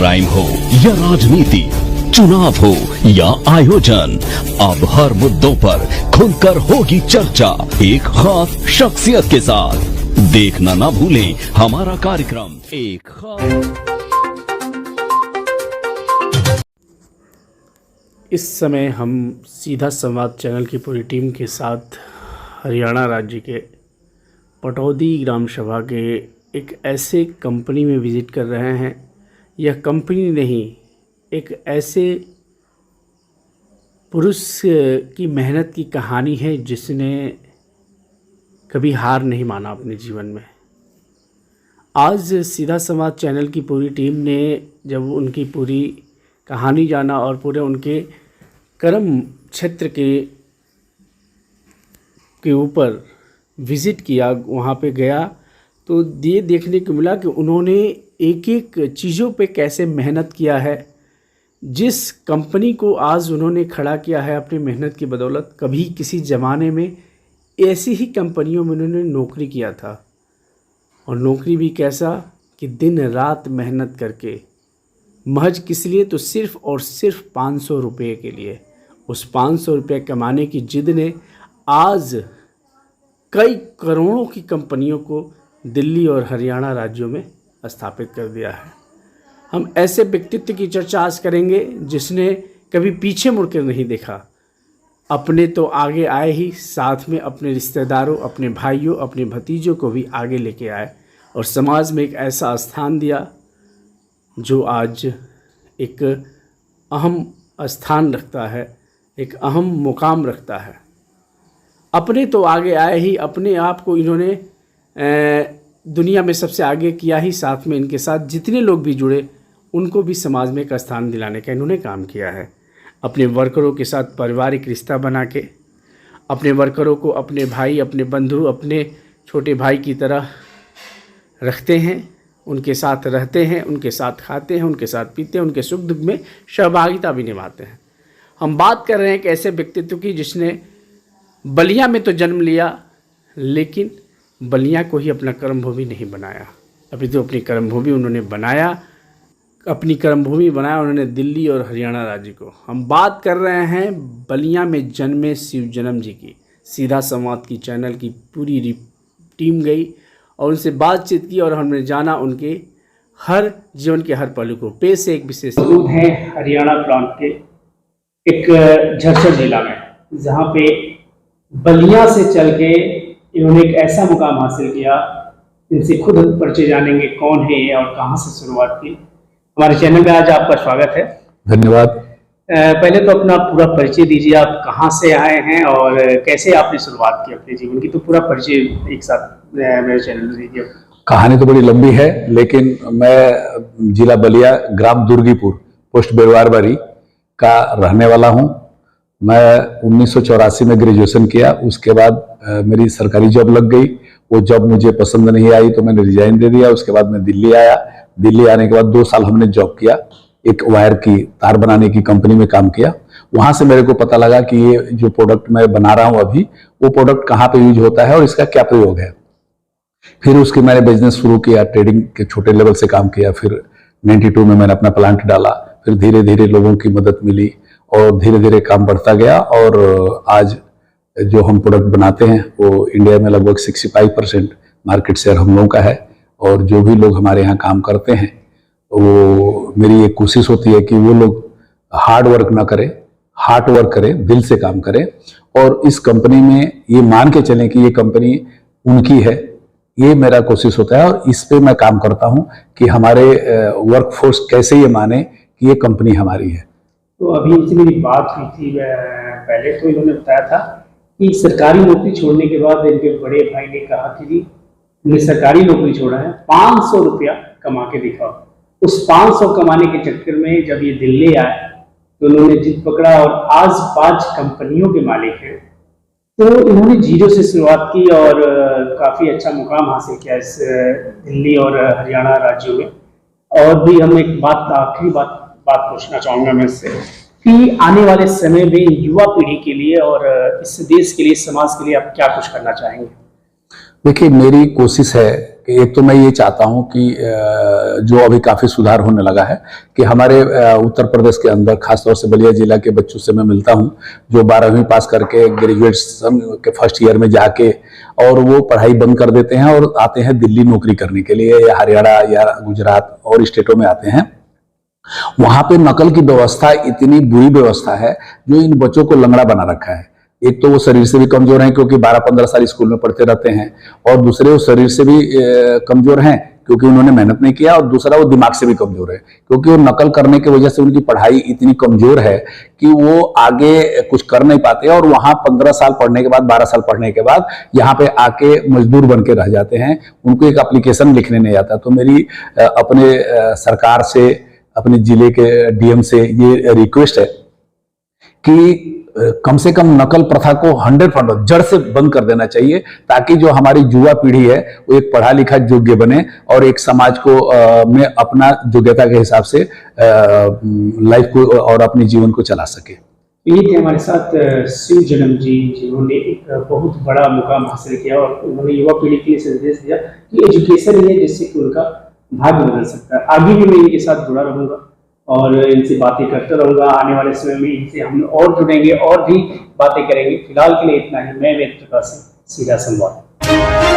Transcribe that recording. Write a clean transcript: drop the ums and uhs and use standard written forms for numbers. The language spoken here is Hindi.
क्राइम हो या राजनीति, चुनाव हो या आयोजन, अब हर मुद्दों पर खुलकर होगी चर्चा एक खास शख्सियत के साथ। देखना ना भूलें हमारा कार्यक्रम एक खास। इस समय हम सीधा संवाद चैनल की पूरी टीम के साथ हरियाणा राज्य के पटौदी ग्राम सभा के एक ऐसे कंपनी में विज़िट कर रहे हैं। यह कंपनी नहीं, एक ऐसे पुरुष की मेहनत की कहानी है जिसने कभी हार नहीं माना अपने जीवन में। आज सीधा संवाद चैनल की पूरी टीम ने जब उनकी पूरी कहानी जाना और पूरे उनके कर्म क्षेत्र के ऊपर विज़िट किया, वहाँ पे गया तो ये देखने को मिला कि उन्होंने एक एक चीज़ों पे कैसे मेहनत किया है। जिस कंपनी को आज उन्होंने खड़ा किया है अपनी मेहनत की बदौलत, कभी किसी ज़माने में ऐसी ही कंपनियों में उन्होंने नौकरी किया था। और नौकरी भी कैसा कि दिन रात मेहनत करके, महज किस लिए तो सिर्फ़ और सिर्फ 500 रुपये के लिए। उस 500 रुपये कमाने की जिद ने आज कई करोड़ों की कंपनियों को दिल्ली और हरियाणा राज्यों में स्थापित कर दिया है। हम ऐसे व्यक्तित्व की चर्चा आज करेंगे जिसने कभी पीछे मुड़कर नहीं देखा, अपने तो आगे आए ही, साथ में अपने रिश्तेदारों, अपने भाइयों, अपने भतीजों को भी आगे लेके आए और समाज में एक ऐसा स्थान दिया जो आज एक अहम स्थान रखता है, एक अहम मुकाम रखता है। अपने तो आगे आए ही, अपने आप को इन्होंने दुनिया में सबसे आगे किया ही, साथ में इनके साथ जितने लोग भी जुड़े उनको भी समाज में एक स्थान दिलाने का इन्होंने काम किया है। अपने वर्करों के साथ पारिवारिक रिश्ता बना के, अपने वर्करों को अपने भाई, अपने बंधु, अपने छोटे भाई की तरह रखते हैं, उनके साथ रहते हैं, उनके साथ खाते हैं, उनके साथ पीते हैं, उनके सुख दुख में सहभागिता भी निभाते हैं। हम बात कर रहे हैं एक ऐसे व्यक्तित्व की जिसने बलिया में तो जन्म लिया, लेकिन बलिया को ही अपना कर्मभूमि नहीं बनाया। अभी तो अपनी कर्मभूमि उन्होंने बनाया, अपनी कर्मभूमि बनाया उन्होंने दिल्ली और हरियाणा राज्य को। हम बात कर रहे हैं बलिया में जन्मे शिव जन्म जी की। सीधा संवाद की चैनल की पूरी टीम गई और उनसे बातचीत की और हमने जाना उनके हर जीवन के हर पहलू को। पेश से एक विशेष मौजूद है हरियाणा प्रांत के एक झज्जर जिला में, जहाँ पे बलिया से चल के इन्होंने एक ऐसा मुकाम हासिल किया। इनसे खुद परिचय जानेंगे कौन है और कहाँ से शुरुआत की। हमारे चैनल में आज आपका स्वागत है। धन्यवाद। पहले तो अपना पूरा परिचय दीजिए, आप कहाँ से आए हैं और कैसे आपने शुरुआत की अपने जीवन की, तो पूरा परिचय एक साथ मेरे चैनल में दीजिए। कहानी तो बड़ी लंबी है, लेकिन मैं जिला बलिया, ग्राम दुर्गीपुर, पोस्ट बेरवारबारी का रहने वाला हूँ। मैं 1984 में ग्रेजुएशन किया। उसके बाद मेरी सरकारी जॉब लग गई। वो जॉब मुझे पसंद नहीं आई तो मैंने रिजाइन दे दिया। उसके बाद मैं दिल्ली आया। दिल्ली आने के बाद 2 साल हमने जॉब किया, एक वायर की तार बनाने की कंपनी में काम किया। वहां से मेरे को पता लगा कि ये जो प्रोडक्ट मैं बना रहा हूँ अभी, वो प्रोडक्ट कहाँ पे यूज होता है और इसका क्या प्रयोग है। फिर उसके मैंने बिजनेस शुरू किया, ट्रेडिंग के छोटे लेवल से काम किया। फिर 92 में मैंने अपना प्लांट डाला। फिर धीरे धीरे लोगों की मदद मिली और धीरे धीरे काम बढ़ता गया। और आज जो हम प्रोडक्ट बनाते हैं वो इंडिया में लगभग 65% मार्केट शेयर हम लोगों का है। और जो भी लोग हमारे यहाँ काम करते हैं, वो मेरी एक कोशिश होती है कि वो लोग हार्ड वर्क ना करें, हार्ड वर्क करें, दिल से काम करें। और इस कंपनी में ये मान के चलें कि ये कंपनी उनकी है, ये मेरा कोशिश होता है। और इस पे मैं काम करता हूँ कि हमारे वर्कफोर्स कैसे ये माने कि ये कंपनी हमारी है। तो अभी इनसे मेरी बात हुई थी पहले, तो इन्होंने बताया था कि सरकारी नौकरी छोड़ने के बाद इनके बड़े भाई ने कहा कि जी हमने सरकारी नौकरी छोड़ा है, 500 रुपया कमा के दिखाओ। उस 500 कमाने के चक्कर में जब ये दिल्ली आए तो उन्होंने जिद पकड़ा और आज 5 कंपनियों के मालिक हैं। तो इन्होंने जीरो से शुरुआत की और काफ़ी अच्छा मुकाम हासिल किया इस दिल्ली और हरियाणा राज्यों में। और भी हम एक आखिरी बात पूछना चाहूँगा मैं इससे कि आने वाले समय में युवा पीढ़ी के लिए और इस देश के लिए, समाज के लिए आप क्या कुछ करना चाहेंगे? देखिए, मेरी कोशिश है कि एक तो मैं ये चाहता हूं कि जो अभी काफ़ी सुधार होने लगा है कि हमारे उत्तर प्रदेश के अंदर खासतौर से बलिया जिला के बच्चों से मैं मिलता हूं जो 12वीं पास करके ग्रेजुएशन के फर्स्ट ईयर में जाके और वो पढ़ाई बंद कर देते हैं और आते हैं दिल्ली नौकरी करने के लिए, या हरियाणा या गुजरात और स्टेटों में आते हैं। वहां पे नकल की व्यवस्था इतनी बुरी व्यवस्था है जो इन बच्चों को लंगड़ा बना रखा है। एक तो वो शरीर से भी कमजोर हैं क्योंकि 12-15 साल स्कूल में पढ़ते रहते हैं, और दूसरे वो शरीर से भी कमजोर हैं क्योंकि उन्होंने मेहनत नहीं किया, और दूसरा वो दिमाग से भी कमजोर है क्योंकि वो नकल करने की वजह से उनकी पढ़ाई इतनी कमजोर है कि वो आगे कुछ कर नहीं पाते, और वहां 15 साल पढ़ने के बाद, 12 साल पढ़ने के बाद यहाँ पे आके मजदूर बन के रह जाते हैं। उनको एक एप्लीकेशन लिखने नहीं आता। तो मेरी अपने सरकार से, अपने जिले के डीएम से ये रिक्वेस्ट है कि कम से कम नकल प्रथा को 100% जड़ से बंद कर देना चाहिए, ताकि जो हमारी युवा पीढ़ी है वो एक पढ़ा लिखा योग्य बने और एक समाज को में अपना योग्यता के हिसाब से लाइफ को और अपने जीवन को चला सके। ये थे हमारे साथ शिव जन्म जी, जिन्होंने एक बहुत बड़ा मुकाम हासिल किया और उन्होंने युवा पीढ़ी के लिए संदेश दिया कि एजुकेशन ही है जिससे कि उनका भाग्य बदल सकता है। आगे भी मैं इनके साथ जुड़ा रहूंगा और इनसे बातें करते रहूंगा। आने वाले समय में इनसे हम और जुड़ेंगे और भी बातें करेंगे। फिलहाल के लिए इतना ही। मैं वेद प्रकाश, सीधा संवाद।